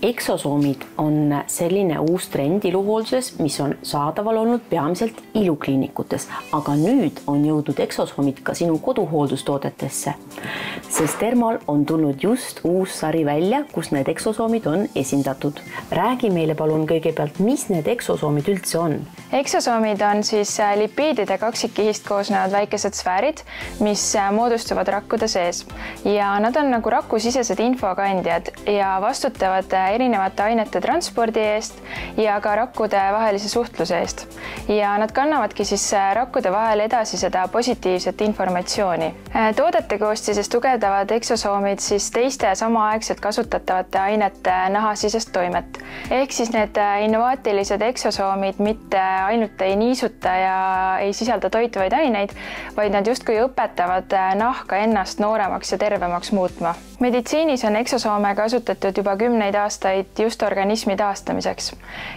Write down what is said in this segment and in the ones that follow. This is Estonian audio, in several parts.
Eksosoomid on selline uus trend iluhoolduses, mis on saadaval olnud peamiselt ilukliinikutes, aga nüüd on jõudnud eksosoomid ka sinu koduhooldustoodetesse. Sestermal on tulnud just uus sari välja, kus need eksosoomid on esindatud. Räägi meile palun kõigepealt, mis need eksosoomid üldse on? Eksosoomid on siis lipiidide kaksikkihist koosnevad väikesed sfäärid, mis moodustuvad rakkude sees ja nad on nagu rakusisesed infokandjad ja vastutavad erinevate ainete transpordi eest ja ka rakkude vahelise suhtluse eest. Ja nad kannavadki siis rakkude vahel edasi seda positiivset informatsiooni. Toodete koostises tugevdavad eksosoomid siis teiste samaaegselt kasutatavate ainete nahasisest toimet. Ehk siis need innovaatilised eksosoomid mitte ainult ei niisuta ja ei sisalda toituvaid aineid, vaid nad justkui õpetavad nahka ennast nooremaks ja tervemaks muutma. Meditsiinis on eksosoome kasutatud juba 10 aastaid just organismi taastamiseks.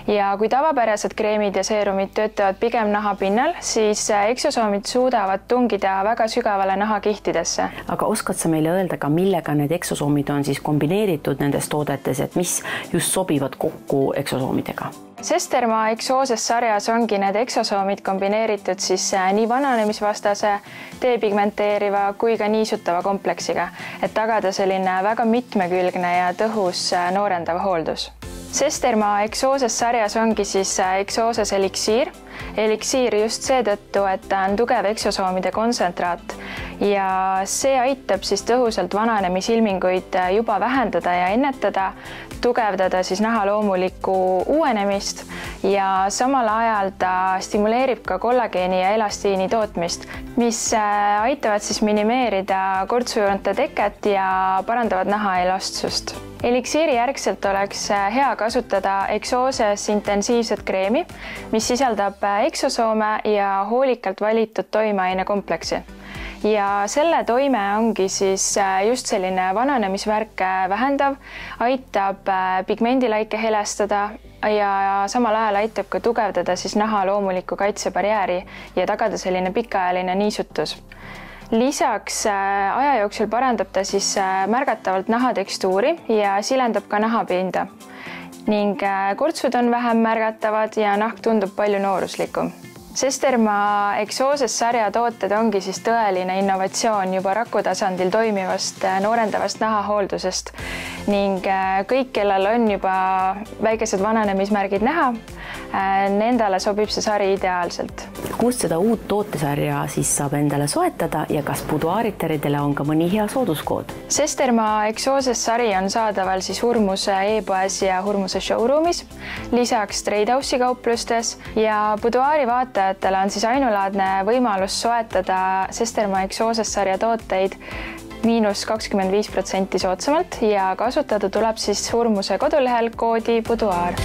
Ja kui tavapärased kreemid ja seerumid töötavad pigem naha pinnal, siis eksosoomid suudavad tungida väga sügavale nahakihtidesse. Aga oskad sa meile öelda ka, millega need eksosoomid on siis kombineeritud nendes toodetes, et mis just sobivad kokku eksosoomidega? Sesterma Exoses sarjas ongi need eksosoomid kombineeritud siis nii vananemisvastase, depigmenteeriva kui ka niisutava kompleksiga, et tagada selline väga mitmekülgne ja tõhus noorendav hooldus. Sesterma Exoses sarjas ongi siis Exoses eliksiir. Eliksiir just seetõttu, et ta on tugev eksosoomide kontsentraat ja see aitab siis tõhusalt vananemisilminguid juba vähendada ja ennetada, tugevdada siis naha loomulikku uuenemist ja samal ajal ta stimuleerib ka kollageeni ja elastiini tootmist, mis aitavad siis minimeerida kortsujoonte teket ja parandavad naha elastsust. Eliksiiri järgselt oleks hea kasutada Exoses intensiivset kreemi, mis sisaldab eksosoome ja hoolikalt valitud toimeaine kompleksi. Ja selle toime ongi siis just selline vananemisvärke vähendav, aitab pigmendilaike helestada ja samal ajal aitab ka tugevdada siis naha loomulikku kaitsebarjääri ja tagada selline pikaajaline niisutus. Lisaks aja jooksul parandab ta siis märgatavalt nahatekstuuri ja silendab ka nahapinda. Ning kortsud on vähem märgatavad ja nahk tundub palju nooruslikum. Sesterma Exoses sarja tooted ongi siis tõeline innovatsioon juba rakutasandil toimivast noorendavast nahahooldusest ning kõik, kellel on juba väikesed vananemismärgid näha, nendele sobib see sari ideaalselt. Kust seda uut tootesarja siis saab endale soetada ja kas buduaaritaridele on ka mõni hea sooduskood? Sesterma Exoses sari on saadaval siis Hurmuse e-poes ja Hurmuse showroomis, lisaks Treidhouse'i kauplustes ja buduaari vaatajatele on siis ainulaadne võimalus soetada Sesterma Exoses sarja tooteid -25% soodsamalt ja kasutada tuleb siis Hurmuse kodulehel koodi buduaar.